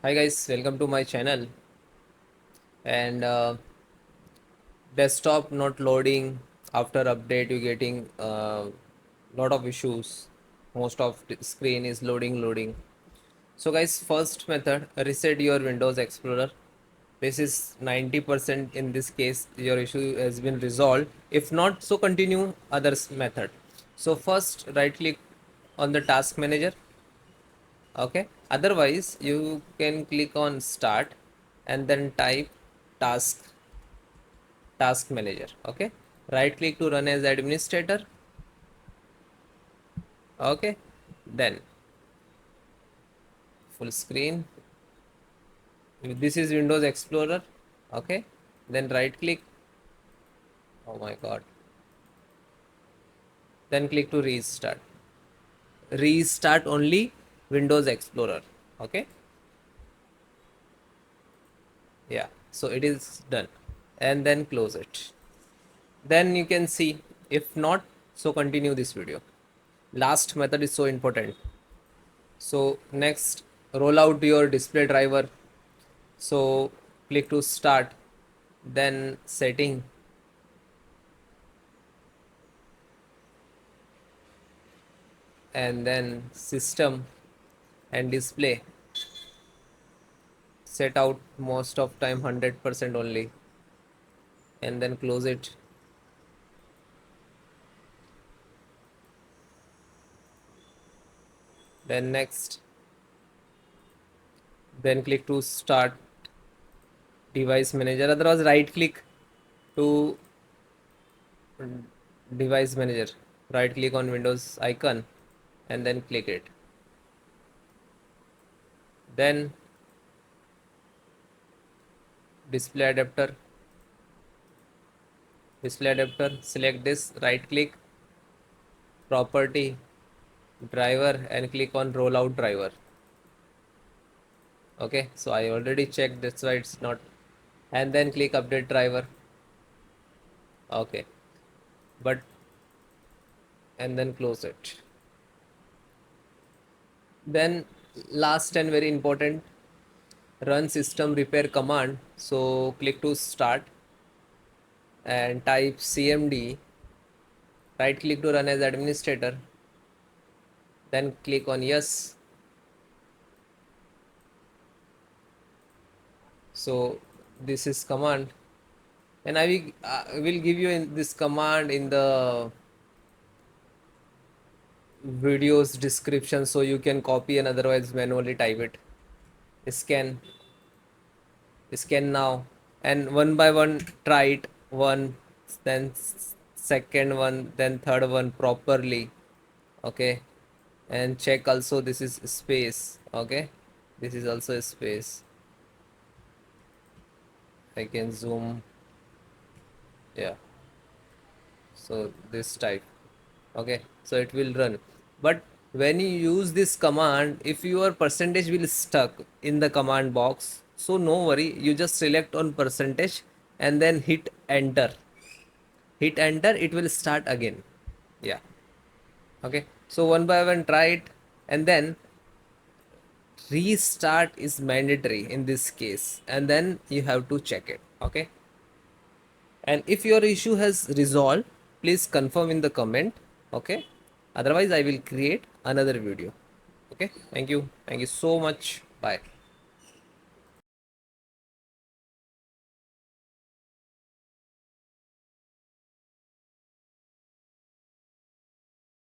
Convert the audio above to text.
Hi guys, welcome to my channel. And desktop not loading after update, you getting lot of issues. Most of the screen is loading. So guys, first method, reset your Windows Explorer. This is 90% in this case your issue has been resolved. If not, so continue others method. So first right click on the task manager. Okay, otherwise you can click on start and then type task manager. Okay, right click to run as administrator. Okay, then full screen, this is Windows Explorer. Okay, then right click, oh my god, then click to restart only Windows Explorer. Okay, yeah, so it is done, and then close it. Then you can see. If not, so continue this video. Last method is so important. So next, roll out your display driver. So click to start, then setting, and then system and display. Set out most of time 100% only, and then close it. Then next, then click to start device manager. Otherwise, right click to device manager. Right click on Windows icon and then click it. Then display adapter. Select this, right click, property, driver, and click on rollout driver. Okay, so I already checked, that's why it's not. And then click update driver. Okay, but and then close it. Then last and very important, run system repair command. So click to start and type cmd, right click to run as administrator, then click on yes. So this is command, and I will give you in this command in the videos description, so you can copy and otherwise manually type it. Scan now, and one by one try it. One, then second one, then third one properly. Okay, and check also this is space. Okay, this is also a space. I can zoom. Yeah, so this type. Okay, so it will run. But when you use this command, if your percentage will stuck in the command box, so no worry, you just select on percentage and then hit enter, it will start again. Yeah, okay, so one by one try it, and then restart is mandatory in this case, and then you have to check it. Okay, and if your issue has resolved, please confirm in the comment. Okay, otherwise I will create another video. Okay, thank you so much, bye.